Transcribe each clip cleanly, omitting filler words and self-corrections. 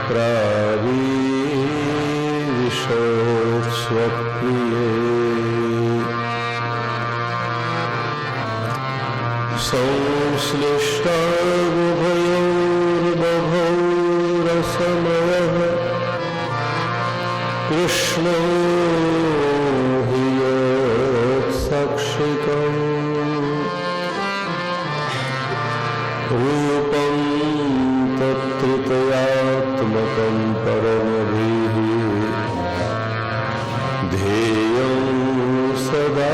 प्रावीविशोत्स्वप्रिये संश्लिष्टावुभयोर्बभौरसमयः कृष्णो हि यत्साक्षिकम् रूपं तत्त्रितयात्मकं परमभिः ध्येयं सदा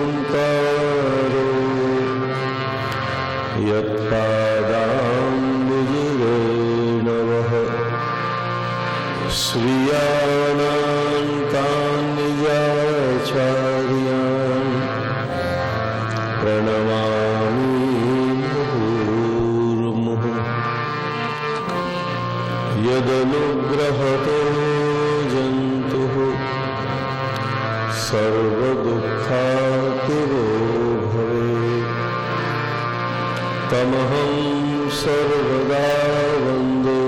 चिन्तासन्तानहन्तारो यत्पादाम्बुजरेणवः स्वीयानान्तान् निजाचार्यान् प्रणमामि मुहुर्मुहुः यदनुग्रहतो जन्तुः सर्वदुःखातिरो भवेत् तमहं सर्वदा वन्दे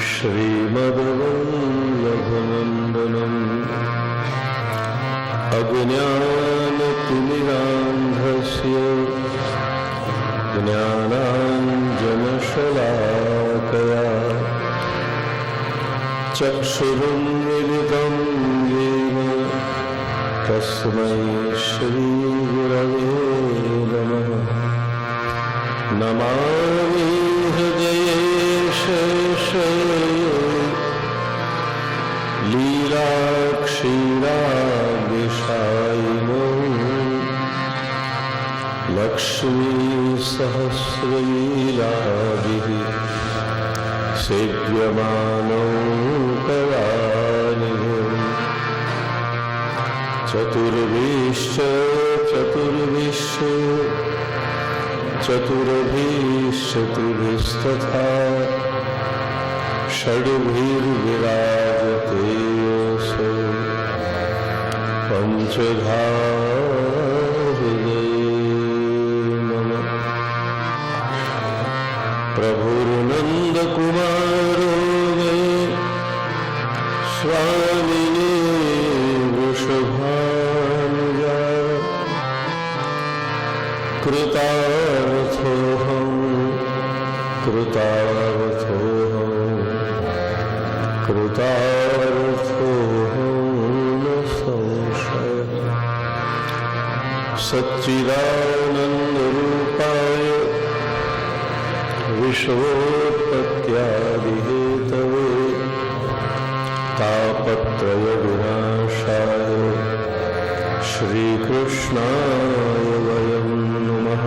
श्रीमद्वल्लभनन्दनम् अज्ञानतिमिरान्धस्य ज्ञानाञ्जनशलाकया चक्षुरुन्मिलितं येन तस्मै श्रीगुरवे नमः। नमामि हृदये शेषे लीलाक्षीरादिशायिनो लक्ष्मीसहस्रलीलाभिः सेव्यमानो कलानिधौ चतुर्भिस्तथा षड्भिर्विराजते योऽसौ पञ्चधा हृदये नमः। प्रभुर्नन्दकुमारो मे स्वामिने वृषभानुजा कृतार्थोऽहं न संशयः। सच्चिदानन्दरूपाय विश्वोत्पत्त्यादिहेतवे तापत्रयविनाशाय श्रीकृष्णाय वयं नमः।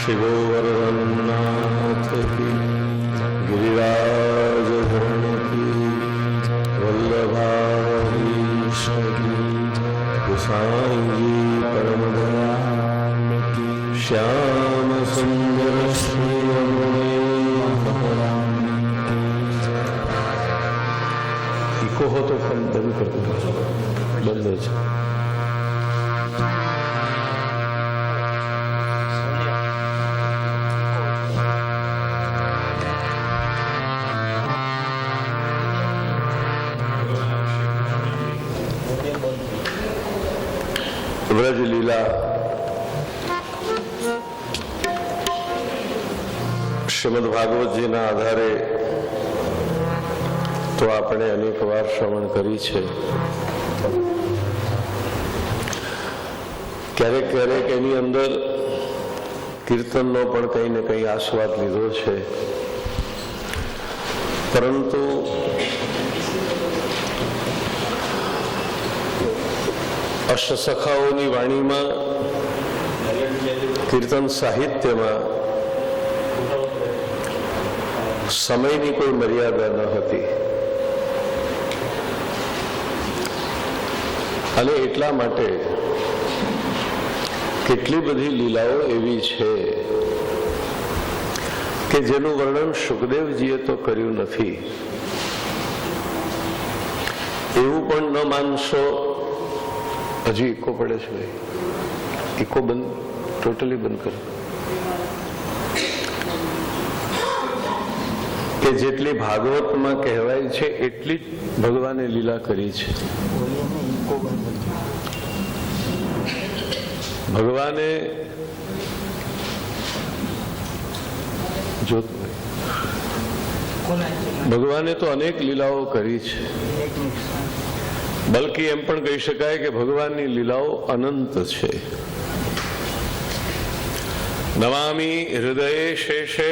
शिवो वरदन्नाथ की गिरिराजधरण की वल्लभाधीश की गोसाईजी परमदयाल की श्याम सुंदर श्री इको हो तो फल बंद कर दो, बंद है। ब्रज लीला श्रीमद भागवत जी ना आधारे तो आपने अनेक बार श्रवण करी छे। क्यारेक क्यारेक एनी अंदर कीर्तननो पण कई ने कई आस्वाद लीधो छे, परंतु अष्टसखाओनी वाणीमां कीर्तन साहित्यमां समयनी कोई मर्यादा न हती અને એટલા માટે કેટલી બધી લીલાઓ એવી છે કે જેનું વર્ણન સુખદેવજીએ તો કર્યું નથી, એવું પણ ન માનશો. હજી ઇકો પડે છે ભાઈ, ઇકો બંધ, ટોટલી બંધ કરો. કે જેટલી ભાગવતમાં કહેવાય છે એટલી જ ભગવાને લીલા કરી છે. ભગવાને ભગવાને તો અનેક લીલાઓ કરી છે. બલકી એમ પણ કહી શકાય કે ભગવાનની લીલાઓ અનંત છે. નમામિ હૃદયે શેષે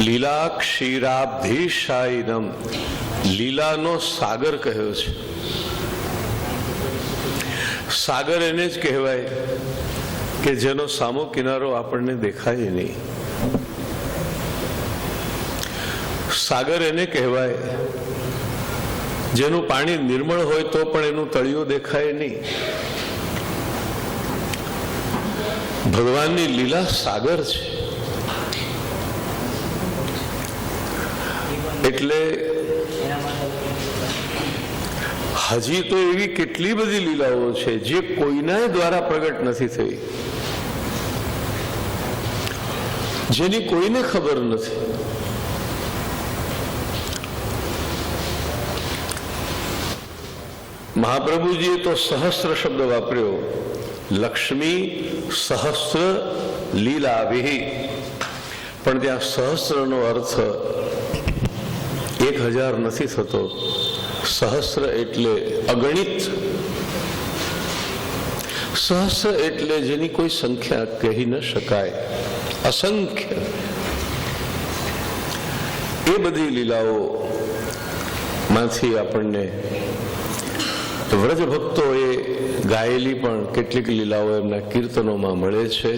લીલા ક્ષીરાબ્ધિશાયિનમ. લીલાનો સાગર કહ્યો છે. સાગર એને જ કહેવાય કે જેનો સામો કિનારો આપણને દેખાય નહીં. સાગર એને કહેવાય જેનું પાણી નિર્મળ હોય તો પણ એનું તળિયું દેખાય નહીં. ભગવાનની લીલા સાગર છે. એટલે હજી તો એવી કેટલી બધી લીલાઓ છે જે કોઈના દ્વારા પ્રગટ નથી થઈ, જેની કોઈને ખબર નથી. મહાપ્રભુજીએ તો સહસ્ત્ર શબ્દ વાપર્યો. લક્ષ્મી સહસ્ત્ર લીલાવિહિ, પણ ત્યાં સહસ્ત્રનો અર્થ 1000 નથી થતો. સહસ્ત્ર એટલે અગણિત. સહસ્ત્ર એટલે જેની કોઈ સંખ્યા કહી ન શકાય, અસંખ્ય. એ બધી લીલાઓ માંથી આપણને વ્રજ ભક્તોએ ગાયેલી પણ કેટલીક લીલાઓ એમના કીર્તનોમાં મળે છે.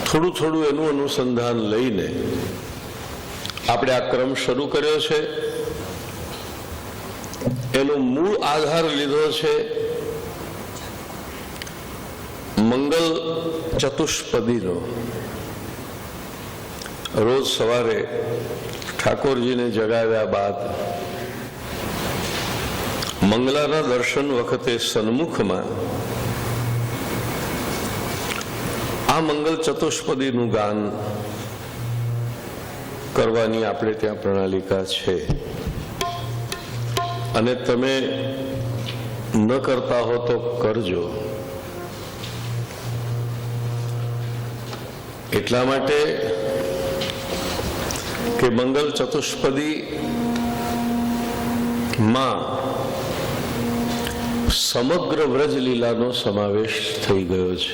થોડું થોડું એનું અનુસંધાન લઈને આપણે આ ક્રમ શરૂ કર્યો છે. એનો મૂળ આધાર લીધો છે મંગલ ચતુષ્પદીનો. રોજ સવારે ઠાકોરજીને જગાવ્યા બાદ મંગલાના દર્શન વખતે સન્મુખમાં આ મંગલ ચતુષ્પદીનું ગાન કરવાની આપણે ત્યાં પ્રણાલિકા છે. અને તમે ન કરતા હો તો કરજો. એટલા માટે કે મંગલ ચતુષ્પદી માં સમગ્ર વ્રજ લીલાનો સમાવેશ થઈ ગયો છે.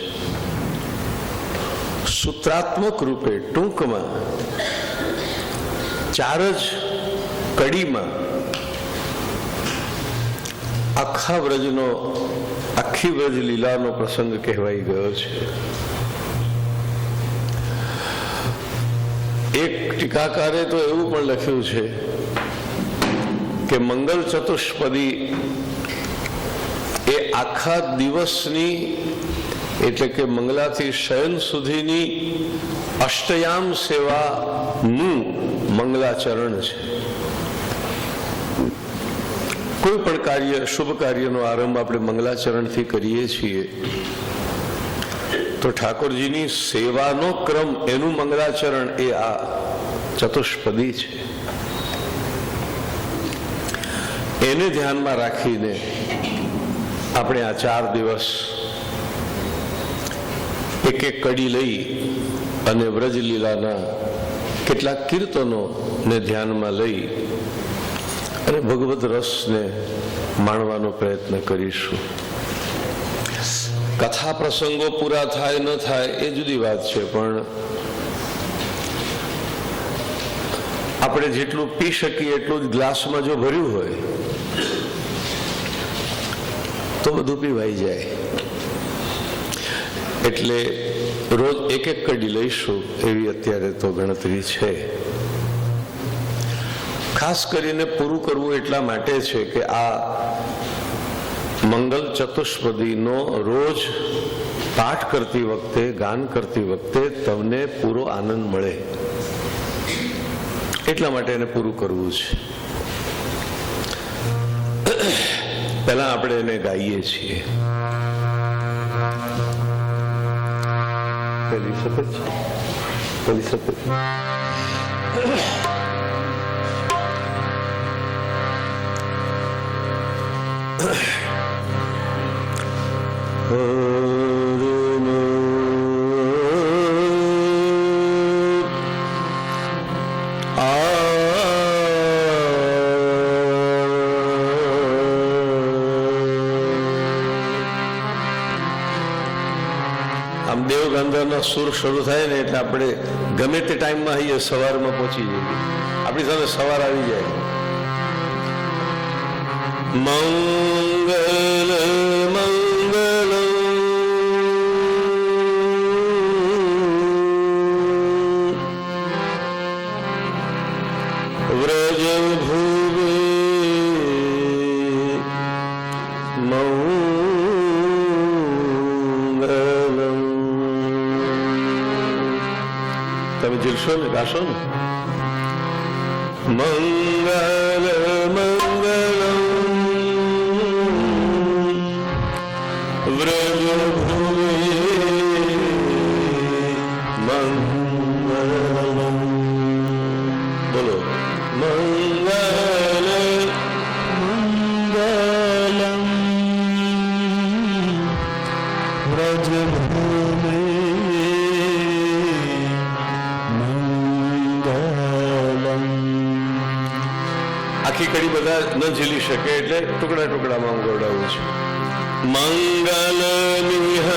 સૂત્રાત્મક રૂપે ટૂંકમાં 4 જ કડીમાં આખી વ્રજ લીલાનો પ્રસંગ કહેવાઈ ગયો છે. એક ટીકાકારે તો એવું પણ લખ્યું છે કે મંગલ ચતુષ્પદી એ આખા દિવસની, એટલે કે મંગલાથી શયન સુધીની અષ્ટયામ સેવાનું મંગલાચરણ છે. કોઈ પણ કાર્ય, શુભ કાર્યનો આરંભ આપણે મંગલાચરણથી કરીએ છીએ તો ઠાકોરજીની સેવાનો ક્રમ, એનું મંગલાચરણ એ આ ચતુષ્પદી છે. એને ધ્યાનમાં રાખીને આપણે આ 4 દિવસ એક એક કડી લઈ અને વ્રજલીલાના કેટલાક કીર્તનોને ધ્યાનમાં લઈ અને ભગવદ રસને માણવાનો પ્રયત્ન કરીશું. કથા પ્રસંગો પૂરા થાય ન થાય એ જુદી વાત છે, પણ આપણે જેટલું પી શકીએ એટલું જ ગ્લાસમાં જો ભર્યું હોય તો બધું પીવાઈ જાય. એટલે રોજ એક એક કડી લઈશું એવી અત્યારે તો ગણતરી છે. ખાસ કરીને પૂરું કરવું એટલા માટે છે કે આ મંગલ ચતુષ્પદીનો રોજ પાઠ કરતી વખતે, ગાન કરતી વખતે તમને પૂરો આનંદ મળે, એટલા માટે એને પૂરું કરવું છે. પહેલા આપણે એને ગાઈએ છીએ. પેલી સફેદ છે, પેલી સફેદ. આમ દેવગંધાના સુર શરૂ થાય ને એટલે આપણે ગમે તે ટાઈમમાં અહીંયા સવારમાં પહોંચી જઈએ. આપણી સામે સવાર આવી જાય. મંગલ મંગલ વ્રજ ભૂવે તમે જીલશો ને, ગાશો ને. મંગલ મંગલ વ્રજ ભૂમિ મંગલમ. બોલો મંગલ મંગલમ વ્રજ ભૂમિ. આખી કડી બધા ન ઝીલી શકે એટલે ટુકડા ટુકડામાં હું ગવડાવું છું. મંગલ નિહ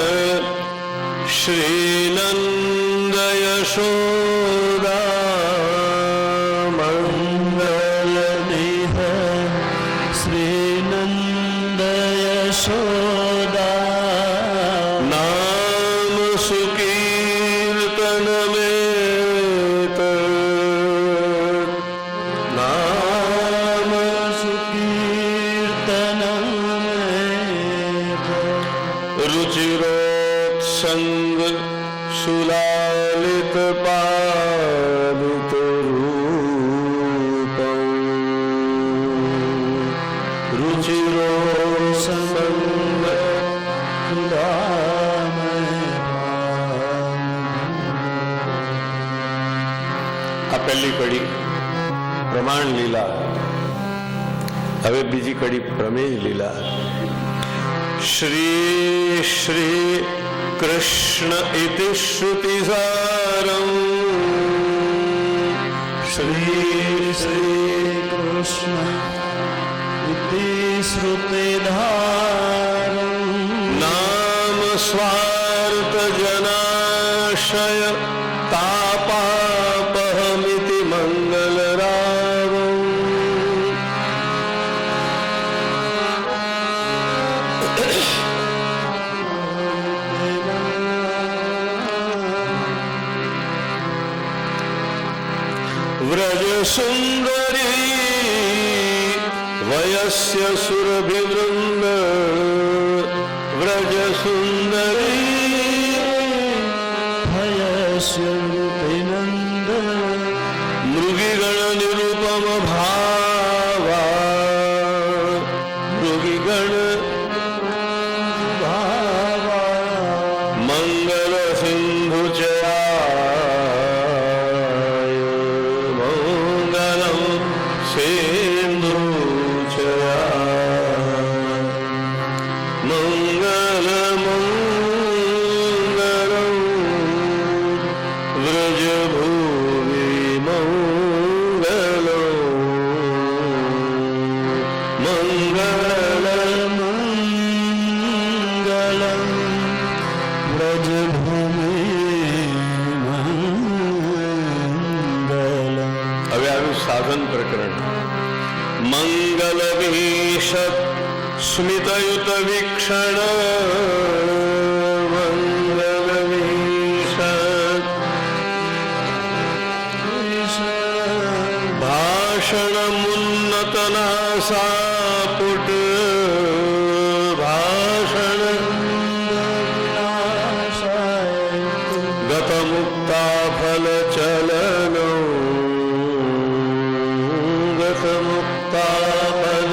શ્રીનંદ યશોદા. મંગલ નિહ શ્રીનંદ યશોદા. નામ સુકીર્તન મે रुचिरोत्संग सुलालित पालित रूपं. रुचिरोत्संग આ પહેલી કડી પ્રમાણ લીલા. હવે બીજી કડી પ્રમેય લીલા. श्री श्री कृष्ण इति श्रुतिसारम्. श्री श्री कृष्ण इति श्रुतिधारम्. नाम स्वार्थ जनाशय तापापहमिति मंगलरावम्. व्रज सुंदरी वयस्य सुरभिवृंद. व्रज सुंदरी वयस्य नृपिनंद. मृगीगण निरुपम भावा. मृगीगण भावा. मंगल सिंधु चया. मंगल मंगल व्रज भूमि मंगल. मंगल मंगल व्रज भूमि मंगल. હવે આવ્યું સાધન પ્રકરણ. મંગલ વિષત સ્મિતયુત વીક્ષણ. મંગલ વિષત ભાષણ મુન્નત નાસાપુટ. ભાષણ ગત મુક્તા ફલ ચલનો. ગત મુક્તા ફલ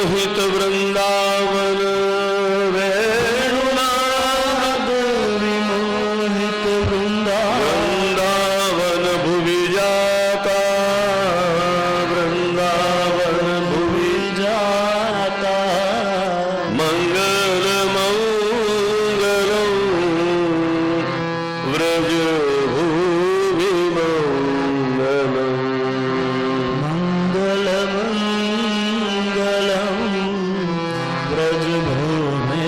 મોહિત વૃંદાવન વેણુનાદ વિમોહિત વૃંદાવન ભુવિ જાતા વૃંદાવન ભુવિ જાતા મંગલ મંગલમ વ્રજ ભૂમિ મંગલમ મંગલ મંગલમ વ્રજભૂમિ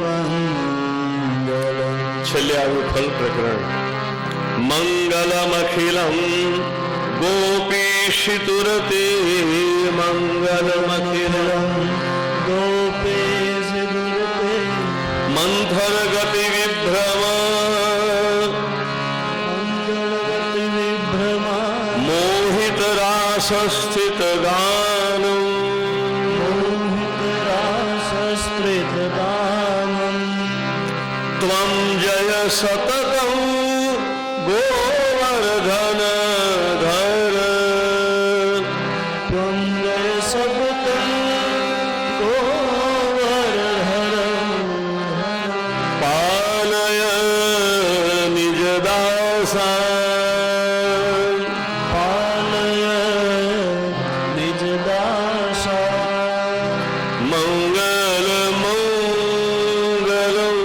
મંગલમ. છેલ્લે આવ્યું ફલ પ્રકરણ. મંગલમખિલમ ગોપીશિતુરતે મંગલમખિલમ ગોપેશ દુર્તે મંથર ગતિ વિભ્રમ મંગલગતિ વિભ્રમા મોહિત રાસ સ્થિત ગાનમ મોહિત રાસસ્ત્રિત ગાનમ ત્વમ જય સતતમ ગોવર્ધન ધર ત્વં જય સતતં ગોવર્ધનં પાલય નિજ દાસા પાલય નિજ દાસા મંગલ મંગલમ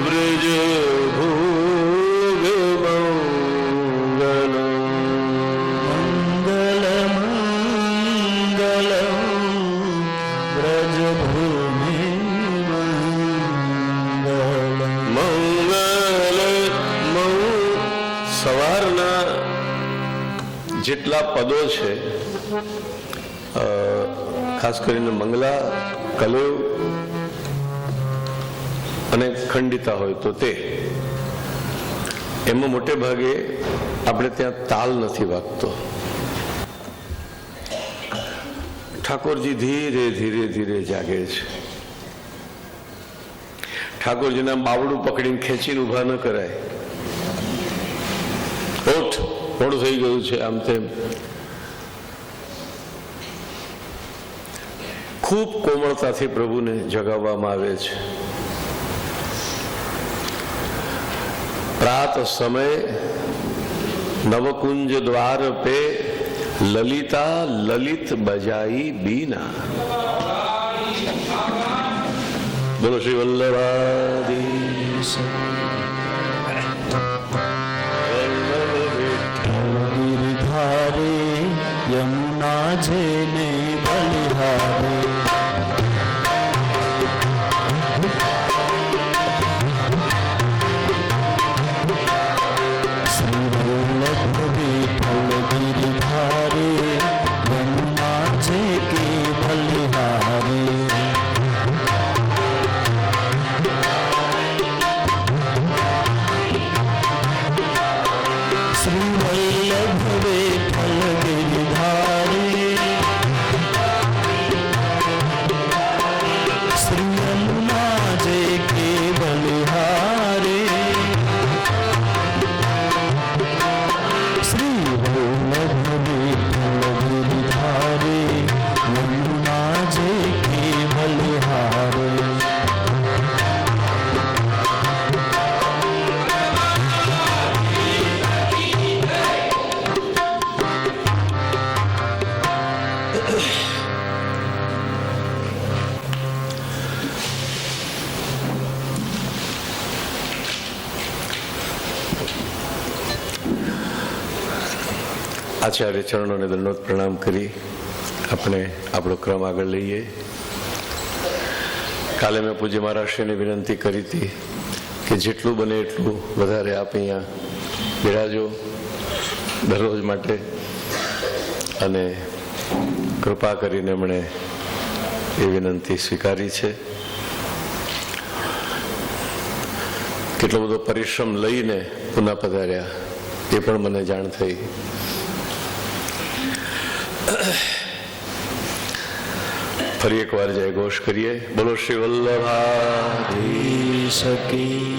વ્રજ ભૂમિ મંગલમ મંગલ મંગલમ વ્રજભૂમિ મંગલમ. સવારના જેટલા પદો છે ખાસ કરીને મંગલા, કલેવ અને ખંડિતા હોય તો તે એમાં મોટે ભાગે આપણે ત્યાં તાલ નથી વાગતો. ઠાકોરજી ધીરે ધીરે ધીરે જાગે છે. ઠાકોરજીના બાવડું પકડીને ખેંચીને ઊભા ન કરાય. ઓઠ મોડું થઈ ગયું છે આમ તેમ. ખૂબ કોમળતાથી પ્રભુને જગાવવામાં આવે છે. પ્રાત સમય નવકુંજ દ્વાર પે લલિતા લલિત બજાઈ બીના. બોલો શ્રી વલ્લભાધીશ. ગિરિધારે યમુના જેને બલિહારે શ્રીવલ્લભ વિઠ્ઠલ ગિરિધારે યમુના જે કે બલિહારે શ્રીવલ્લભ વિઠ્ઠલ ગિરિધારે શ્રી યમુના જે કે બલિહારે શ્રીવલ્લભ વિઠ્ઠલ ગિરિધારે યમુના જે કે બલિહારે. આચાર્ય ચરણોને દંડવત પ્રણામ કરી આપણે આપણો ક્રમ આગળ લઈએ. કાલે મેં પૂજ્ય મહારાષ્ટ્રને વિનંતી કરી હતી કે જેટલું બને એટલું વધારે આપ અહીંયા બિરાજો દરરોજ માટે, અને કૃપા કરીને એમણે એ વિનંતી સ્વીકારી છે. કેટલો બધો પરિશ્રમ લઈને પુનઃ પધાર્યા એ પણ મને જાણ થઈ. ફરી એકવાર જય ઘોષ કરીએ. બોલો શ્રી વલ્લભાધીશ કી.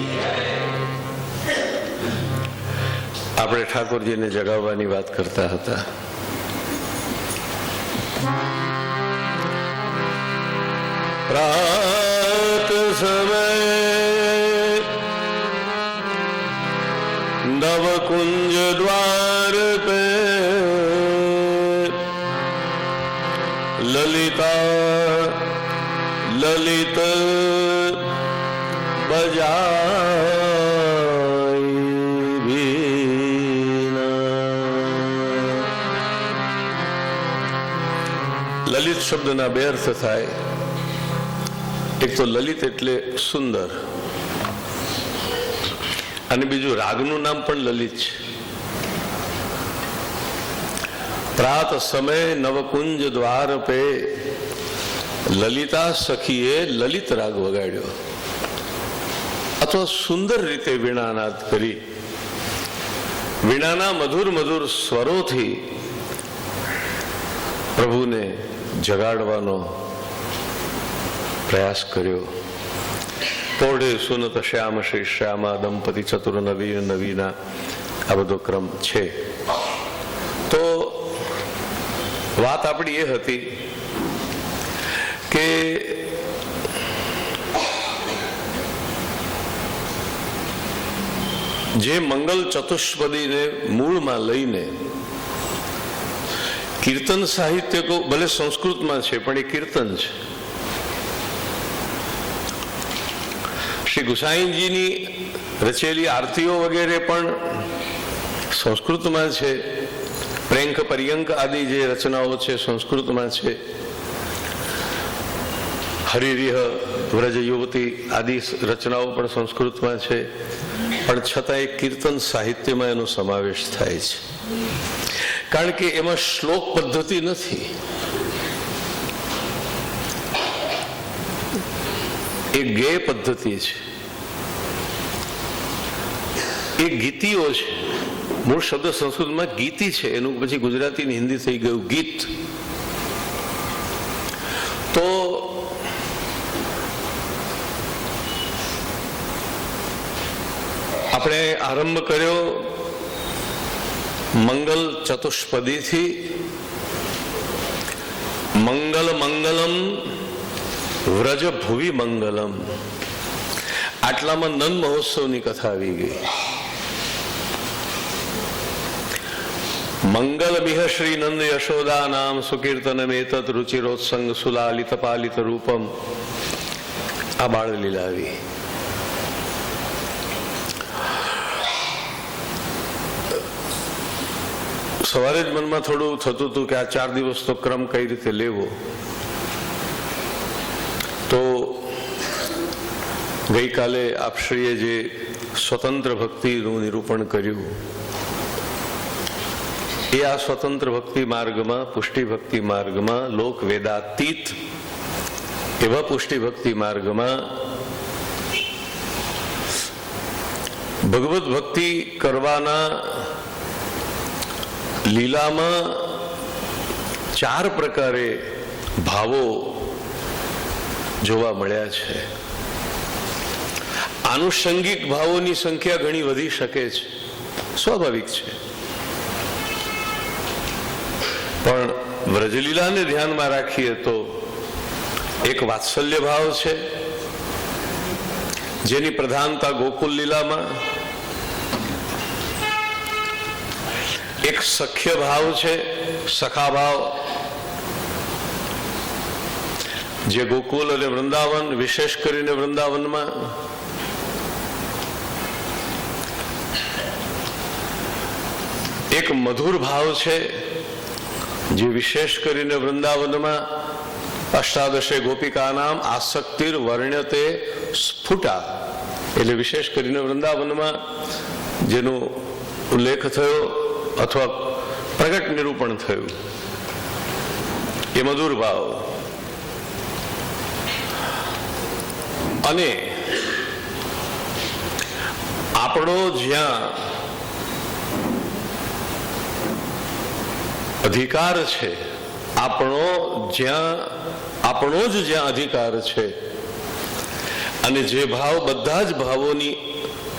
આપણે ઠાકોરજીને જગાવવાની વાત કરતા હતા. प्रात समय नव कुंज द्वार पे ललिता ललित बजाई वीणा। લલિત શબ્દના બે અર્થ થાય. એક તો લલિત એટલે સુંદર, અને બીજું રાગનું નામ પણ લલિત છે. પ્રાત સમય નવકુંજ દ્વાર પે લલિતા સખીએ લલિત રાગ વગાડ્યો, અથવા સુંદર રીતે વીણાનાદ કરી વીણાના મધુર મધુર સ્વરોથી પ્રભુને જગાડવાનો પ્રયાસ કર્યો. પોઢે સુનત શ્યામ શ્રી શ્યામા દંપતિ ચતુર નવીન નવીના આ બધો ક્રમ છે. તો વાત આપણી એ હતી કે જે મંગલ ચતુષ્પદીને મૂળમાં લઈને કીર્તન સાહિત્ય ભલે સંસ્કૃતમાં છે પણ એ કીર્તન છે. શ્રી ગુસાઈજીની રચેલી આરતીઓ વગેરે પણ સંસ્કૃતમાં છે. પ્રેંક પર્યંક આદિ જે રચનાઓ છે સંસ્કૃતમાં છે. હરિરિહ વ્રજ યુવતી આદિ રચનાઓ પણ સંસ્કૃતમાં છે. પણ છતાં એ કીર્તન સાહિત્યમાં એનો સમાવેશ થાય છે, કારણ કે એમાં શ્લોક પદ્ધતિ નથી. એ ગેય પદ્ધતિ છે, એ ગીતિઓ છે. મૂળ શબ્દ સંસ્કૃતમાં ગીતિ છે, એનું પછી ગુજરાતી ને હિન્દી થઈ ગયું ગીત. તો આપણે આરંભ કર્યો મંગલ ચતુષ્પદીથી. મંગલ મંગલમ વ્રજ ભુવિ મંગલમ. આટલામાં નંદ મહોત્સવની કથા આવી ગઈ. મંગલમિહ શ્રી નંદ યશોદા નામ સુકીર્તનમેતત રુચિરોત્સંગ સુલાલિત પાલિત રૂપમ. આ બાળલીલા આવી. સવારે જ મનમાં થોડું થતું હતું કે આ 4 દિવસનો ક્રમ કઈ રીતે લેવો. તો ગઈકાલે આપશ્રીએ જે સ્વતંત્ર ભક્તિનું નિરૂપણ કર્યું એ આ સ્વતંત્ર ભક્તિ માર્ગમાં, પુષ્ટિ ભક્તિ માર્ગમાં, લોક વેદાતીત એવા પુષ્ટિ ભક્તિ માર્ગમાં ભગવત ભક્તિ કરવાના લીલામાં 4 પ્રકારે ભાવો જોવા મળ્યા છે. આનુષંગિક ભાવોની સંખ્યા ઘણી વધી શકે છે, સ્વાભાવિક છે. પણ વ્રજલીલાને ધ્યાનમાં રાખીએ તો એક વાત્સલ્ય ભાવ છે, જેની પ્રધાનતા ગોકુલ લીલામાં. એક સખ્ય ભાવ છે, સખા ભાવ, જે ગોકુલ અને વૃંદાવન, વિશેષ કરીને વૃંદાવનમાં. એક મધુર ભાવ છે, જે વિશેષ કરીને વૃંદાવનમાં અષ્ટાદશે ગોપિકા નામ આસક્તિર વર્ણ્યતે સ્ફુટા, એટલે વિશેષ કરીને વૃંદાવનમાં જેનો ઉલ્લેખ થયો અથવા પ્રગટ નિરૂપણ થયું એ મધુર ભાવ. અને આપણો જ્યાં અધિકાર છે, આપણો જ જ્યાં અધિકાર છે, અને જે ભાવ બધા જ ભાવોની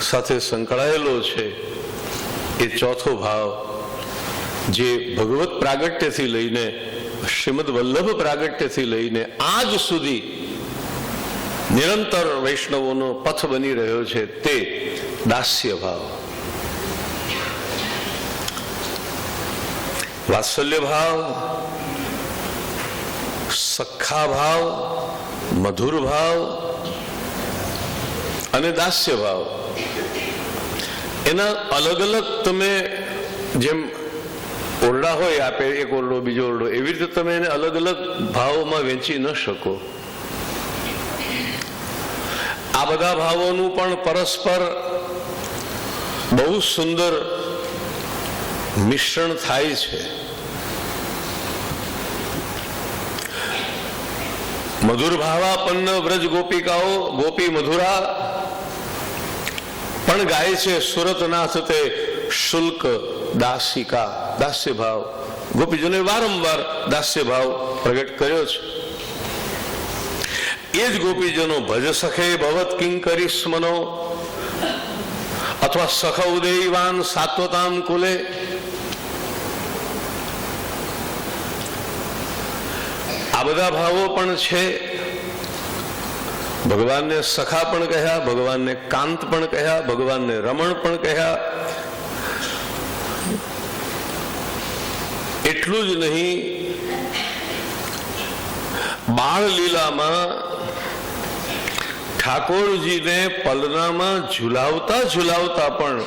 સાથે સંકળાયેલો છે, એ ચોથો ભાવ જે ભગવત પ્રાગટ્યથી લઈને શ્રીમદ વલ્લભ પ્રાગટ્યથી લઈને આજ સુધી નિરંતર વૈષ્ણવોનો પથ બની રહ્યો છે તે દાસ્ય ભાવ, વાત્સલ્ય ભાવ, સખ્ખા ભાવ, મધુર ભાવ અને દાસ્ય ભાવ. એના અલગ અલગ તમે જેમ ઓરડા હોય આપે એક ઓરડો બીજો ઓરડો, એવી રીતે તમે એને અલગ અલગ ભાવોમાં વેચી ન શકો. આ બધા ભાવોનું પણ પરસ્પર બહુ સુંદર મિશ્રણ થાય છે. મધુર ભાવાપન્ન વ્રજ ગોપિકાઓ ગોપી મધુરા પણ ગાય છે સુરતનાથ તે શુલ્ક દાસિકા. દાસ્ય ભાવ ગોપીજનોએ વારંવાર દાસ્ય ભાવ પ્રગટ કર્યો છે. એ જ ગોપીજનો ભજ સખે ભવત કિંકરી સ્મનો અથવા સખ ઉદયવાન સાત્વતામ કુલે, આ બધા ભાવો પણ છે. ભગવાનને સખા પણ કહ્યા, ભગવાનને કાંત પણ કહ્યા, ભગવાનને રમણ પણ કહ્યા. એટલું જ નહીં, બાળ લીલામાં ઠાકોરજીને પલનામાં ઝુલાવતા ઝુલાવતા પણ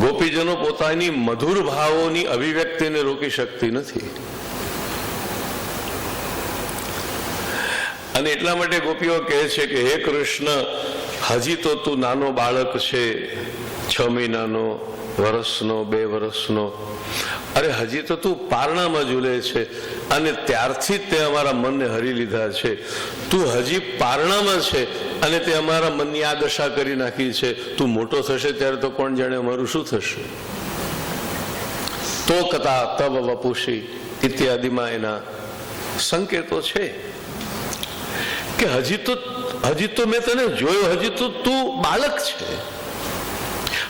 ગોપીજનો પોતાની મધુર ભાવોની અભિવ્યક્તિને રોકી શકતી નથી. અને એટલા માટે ગોપીઓ કહે છે કે હે કૃષ્ણ, હજી તો તું નાનો બાળક છે, 6 મહિનાનો, વર્ષનો, 2 વર્ષનો. અરે હજી તો તું પારણામાં ઝૂલે છે અને ત્યારથી જ તે અમારા મનને હરી લીધા છે. તું હજી પારણામાં છે અને તે અમારા મનની આ દશા કરી નાખી છે. તું મોટો થશે ત્યારે તો કોણ જાણે અમારું શું થશે. તો કથા તવ વપુષી ઇત્યાદિમાં એના સંકેતો છે કે હજી તો મેં તને જોયો, હજી તો તું બાળક છે,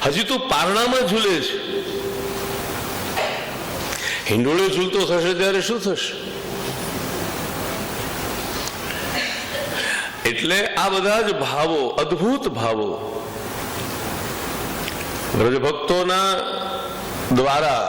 હજી તું પારણામાં ઝૂલે છે. હિંડોળે ઝૂલતો થશે ત્યારે શું થશે? એટલે આ બધા જ ભાવો, અદ્ભુત ભાવો વ્રજભક્તોના દ્વારા